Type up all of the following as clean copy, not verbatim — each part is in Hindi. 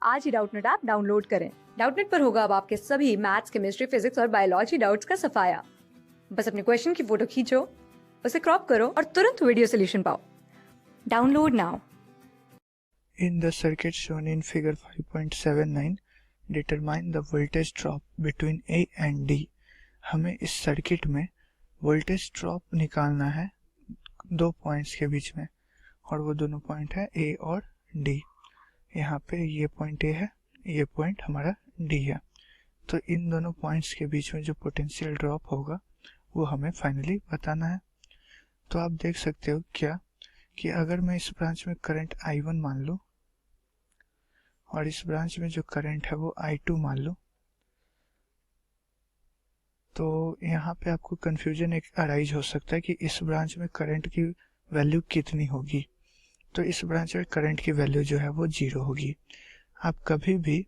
आज ही डाउटनेट ऐप डाउनलोड करें। डाउटनेट पर होगा अब आपके सभी मैथ्स, केमिस्ट्री, फिजिक्स और बायोलॉजी डाउट्स का सफाया। बस अपने क्वेश्चन की फोटो खींचो, उसे क्रॉप करो और तुरंत वीडियो सोल्यूशन पाओ। Download now. In the circuit shown in figure 5.79, determine the voltage drop between A and D. हमें इस सर्किट में वोल्टेज ड्रॉप निकालना है दो पॉइंट्स के बीच में, और वो दोनों पॉइंट है A और D। यहाँ पे ये पॉइंट A है, ये पॉइंट हमारा D है। तो इन दोनों पॉइंट्स के बीच में जो पोटेंशियल ड्रॉप होगा वो हमें फाइनली बताना है। तो आप देख सकते हो क्या कि अगर मैं इस ब्रांच में करंट I1 मान लूँ और इस ब्रांच में जो करंट है वो I2 मान लो, तो यहाँ पे आपको कंफ्यूजन एक अराइज हो सकता है कि इस ब्रांच में करंट की वैल्यू कितनी होगी। तो इस ब्रांच में करंट की वैल्यू जो है वो 0 होगी। आप कभी भी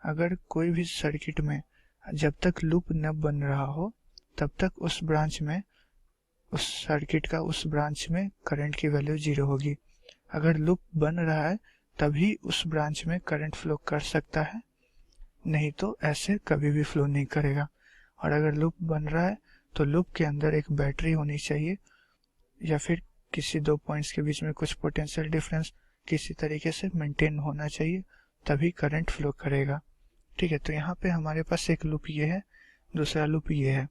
अगर कोई भी सर्किट में जब तक लूप न बन रहा हो तब तक उस ब्रांच में, उस सर्किट का उस ब्रांच में करंट की वैल्यू 0 होगी। अगर लूप बन रहा है तभी उस ब्रांच में करंट फ्लो कर सकता है, नहीं तो ऐसे कभी भी फ्लो नहीं करेगा। और अगर लूप बन रहा है तो लूप के अंदर एक बैटरी होनी चाहिए या फिर किसी दो पॉइंट्स के बीच में कुछ पोटेंशियल डिफरेंस किसी तरीके से मेंटेन होना चाहिए, तभी करंट फ्लो करेगा। ठीक है, तो यहाँ पे हमारे पास एक लूप ये है, दूसरा लूप ये है।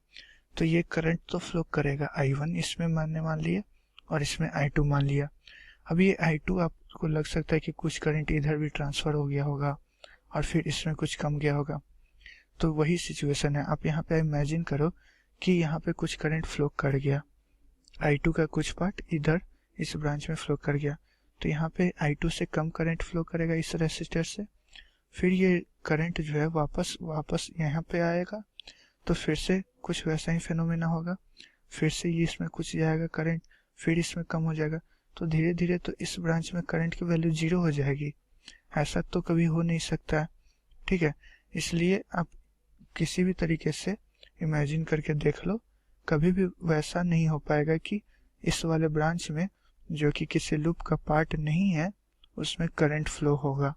तो ये करंट तो फ्लो करेगा, I1 इसमें मान लिया और इसमें I2 मान लिया। अब ये I2 आपको लग सकता है कि कुछ करंट इधर भी ट्रांसफर हो गया होगा और फिर इसमें कुछ कम गया होगा। तो वही सिचुएशन है। आप यहाँ पे इमेजिन करो कि यहाँ पे कुछ करंट फ्लो कर गया, I2 का कुछ पार्ट इधर इस ब्रांच में फ्लो कर गया, तो यहाँ पे I2 से कम करंट फ्लो करेगा इस रेसिस्टर से। फिर ये करंट जो है वापस यहाँ पे आएगा, तो फिर से कुछ वैसा ही फेनोमेना होगा, फिर से ये इसमें कुछ जाएगा करंट, फिर इसमें कम हो जाएगा। तो धीरे धीरे तो इस ब्रांच में करंट की वैल्यू 0 हो जाएगी। ऐसा तो कभी हो नहीं सकता। ठीक है, इसलिए आप किसी भी तरीके से इमेजिन करके देख लो, कभी भी वैसा नहीं हो पाएगा कि इस वाले ब्रांच में जो कि किसी लूप का पार्ट नहीं है उसमें करंट फ्लो होगा।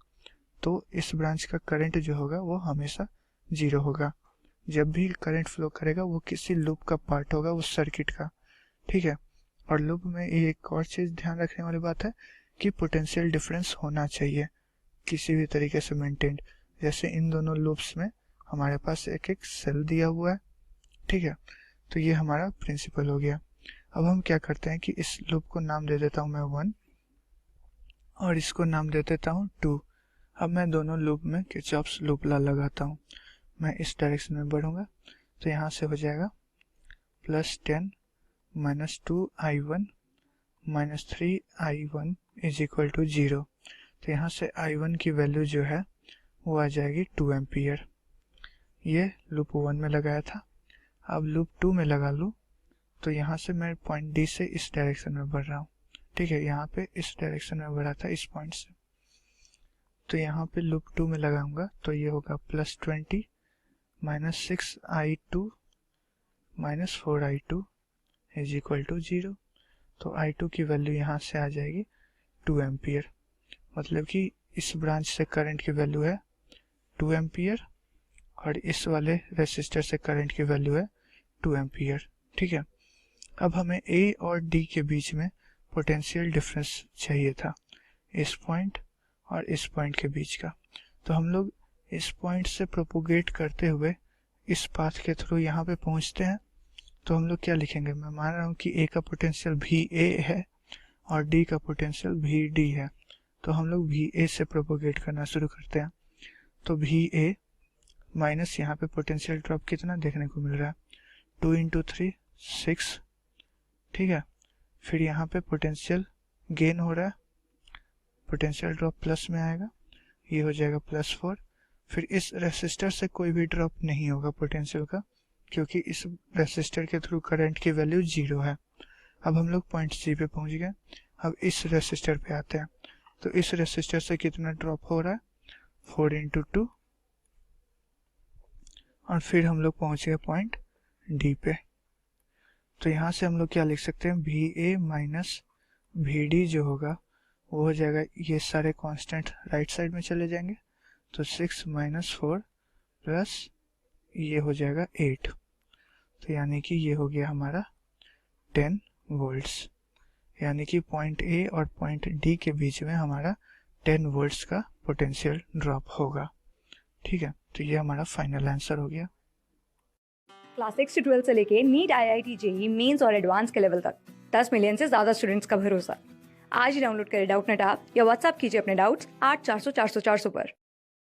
तो इस ब्रांच का करंट जो होगा वो हमेशा 0 होगा। जब भी करंट फ्लो करेगा वो किसी लूप का पार्ट होगा उस सर्किट का। ठीक है, और लूप में एक और चीज ध्यान रखने वाली बात है कि पोटेंशियल डिफरेंस होना चाहिए किसी भी तरीके से मेंटेन्ड। जैसे इन दोनों लूप्स में हमारे पास एक एक सेल दिया हुआ है। ठीक है, तो ये हमारा प्रिंसिपल हो गया। अब हम क्या करते हैं कि इस लूप को नाम दे देता हूं मैं 1 और इसको नाम दे देता हूं 2। अब मैं दोनों लूप में किरचॉफ्स लूप लॉ लगाता हूं। मैं इस डायरेक्शन में बढ़ूंगा तो यहाँ से हो जाएगा +10 -2I1 -3I1 = 0। तो यहाँ से I1 की वैल्यू जो है वो आ जाएगी 2 एम्पियर। ये लूप 1 में लगाया था। अब लूप 2 में लगा लूँ तो यहाँ से मैं पॉइंट डी से इस डायरेक्शन में बढ़ रहा हूँ। ठीक है, यहाँ पे इस डायरेक्शन में बढ़ा था इस पॉइंट से, तो यहाँ पे लूप 2 में लगाऊंगा तो ये होगा +20 -6I2 -4I2 = 0। तो I2 की वैल्यू यहाँ से आ जाएगी 2 एम्पियर। मतलब कि इस ब्रांच से करंट की वैल्यू है 2 एम्पियर और इस वाले रेसिस्टर से करंट की वैल्यू है 2 एम्पियर। ठीक है, अब हमें A और D के बीच में पोटेंशियल डिफरेंस चाहिए था, इस पॉइंट और इस पॉइंट के बीच का। तो हम लोग इस पॉइंट से प्रोपोगेट करते हुए इस पाथ के थ्रू यहाँ पे पहुँचते हैं। तो हम लोग क्या लिखेंगे, मैं मान रहा हूँ कि A का पोटेंशियल VA है और D का पोटेंशियल VD है। तो हम लोग VA से प्रोपोगेट करना शुरू करते हैं। तो VA माइनस यहाँ पे पोटेंशियल ड्रॉप कितना देखने को मिल रहा है, 2 × 3 6। ठीक है, फिर यहाँ पे पोटेंशियल गेन हो रहा है, पोटेंशियल ड्रॉप प्लस में आएगा, ये हो जाएगा +4। फिर इस रेसिस्टर से कोई भी ड्रॉप नहीं होगा पोटेंशियल का, क्योंकि इस रेसिस्टर के थ्रू करंट की वैल्यू 0 है। अब हम लोग पॉइंट C पे पहुंच गए। अब इस रेसिस्टर पे आते हैं, तो इस रेसिस्टर से कितना ड्रॉप हो रहा है, 4 × 2, और फिर हम लोग पहुंच गए पॉइंट D पे। तो यहाँ से हम लोग क्या लिख सकते हैं, VA - VD जो होगा वो हो जाएगा, ये सारे कांस्टेंट राइट साइड में चले जाएंगे, तो 6 - 4 प्लस ये हो जाएगा 8, तो यानी कि ये हो गया हमारा 10 वोल्ट्स, यानी कि पॉइंट ए और पॉइंट डी के बीच में हमारा 10 वोल्ट्स का पोटेंशियल ड्रॉप होगा। ठीक है, तो ये हमारा फाइनल आंसर हो गया। क्लास 6 से 12 से लेके नीट, IIT, जेई मेंस और एडवांस के लेवल तक 10 मिलियन से ज्यादा स्टूडेंट्स का भरोसा। आज ही डाउनलोड करें डाउटनेट ऐप या व्हाट्सएप कीजिए अपने डाउट्स 8400 400 400 पर।